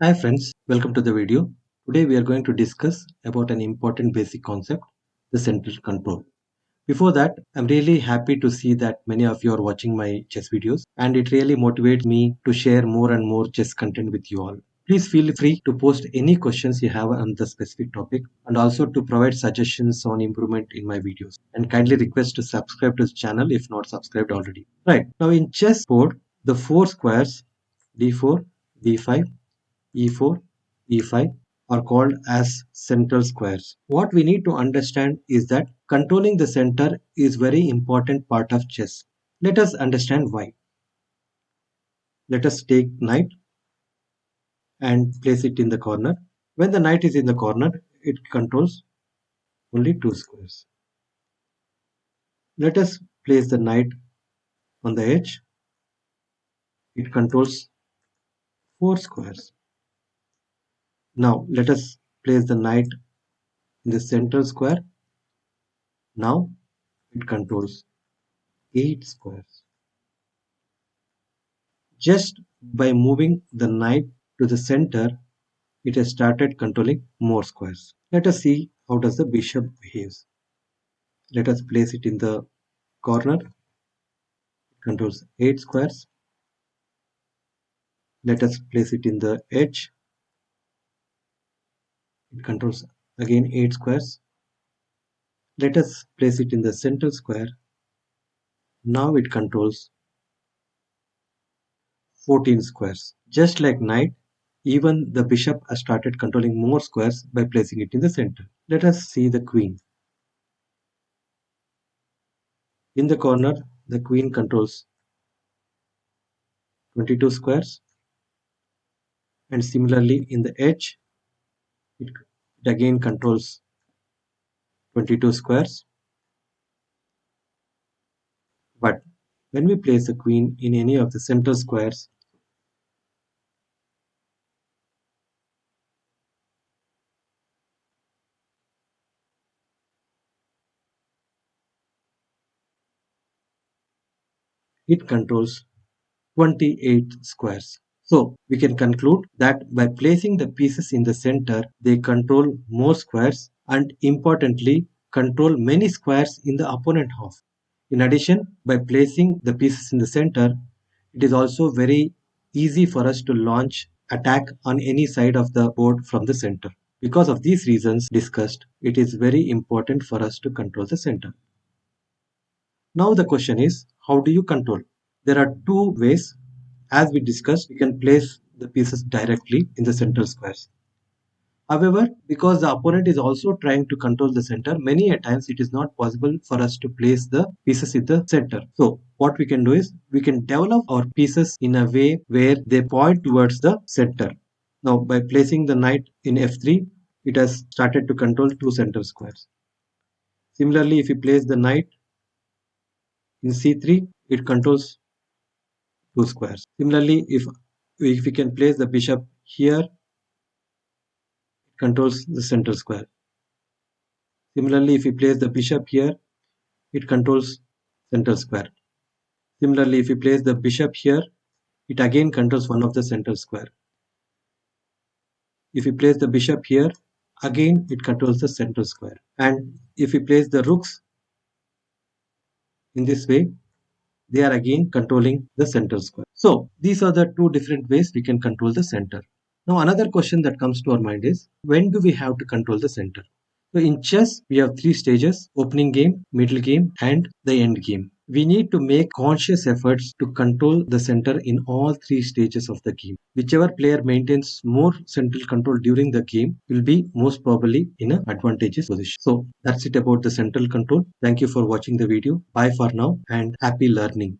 Hi friends, welcome to the video. Today we are going to discuss about an important basic concept, the central control. Before that, I'm really happy to see that many of you are watching my chess videos and it really motivates me to share more and more chess content with you all. Please feel free to post any questions you have on the specific topic and also to provide suggestions on improvement in my videos. And kindly request to subscribe to the channel if not subscribed already. Right, now in chess board, the four squares d4, d5, e4, e5 are called as central squares. What we need to understand is that controlling the center is very important part of chess. Let us understand why. Let us take knight and place it in the corner. When the knight is in the corner, it controls only two squares. Let us place the knight on the edge. It controls four squares. Now let us place the knight in the central square. Now it controls eight squares. Just by moving the knight to the center, it has started controlling more squares. Let us see how does the bishop behaves. Let us place it in the corner. It controls 8 squares. Let us place it in the edge. It controls again 8 squares. Let us place it in the central square. Now it controls 14 squares. Just like knight, even the bishop has started controlling more squares by placing it in the center. Let us see the queen. In the corner, the queen controls 22 squares, and similarly in the edge it again controls 22 squares. But when we place the queen in any of the center squares, it controls 28 squares. So we can conclude that by placing the pieces in the center, they control more squares and importantly control many squares in the opponent half. In addition, by placing the pieces in the center, it is also very easy for us to launch attack on any side of the board from the center. Because of these reasons discussed, it is very important for us to control the center. Now the question is, how do you control? There are two ways. As we discussed, we can place the pieces directly in the central squares. However, because the opponent is also trying to control the center, many a times it is not possible for us to place the pieces in the center. So what we can do is we can develop our pieces in a way where they point towards the center. Now by placing the knight in f3, it has started to control two center squares. Similarly, if you place the knight in c3, it controls two squares. Similarly, if we can place the bishop here, it controls the central square. Similarly, if we place the bishop here, it controls central square. Similarly, if we place the bishop here, it again controls one of the central square. If we place the bishop here, again it controls the central square. And if we place the rooks in this way, they are again controlling the central square. So these are the two different ways we can control the center. Now another question that comes to our mind is, when do we have to control the center? So in chess, we have three stages: opening game, middle game, and the end game. We need to make conscious efforts to control the center in all three stages of the game. Whichever player maintains more central control during the game will be most probably in an advantageous position. So that's it about the central control. Thank you for watching the video. Bye for now and happy learning.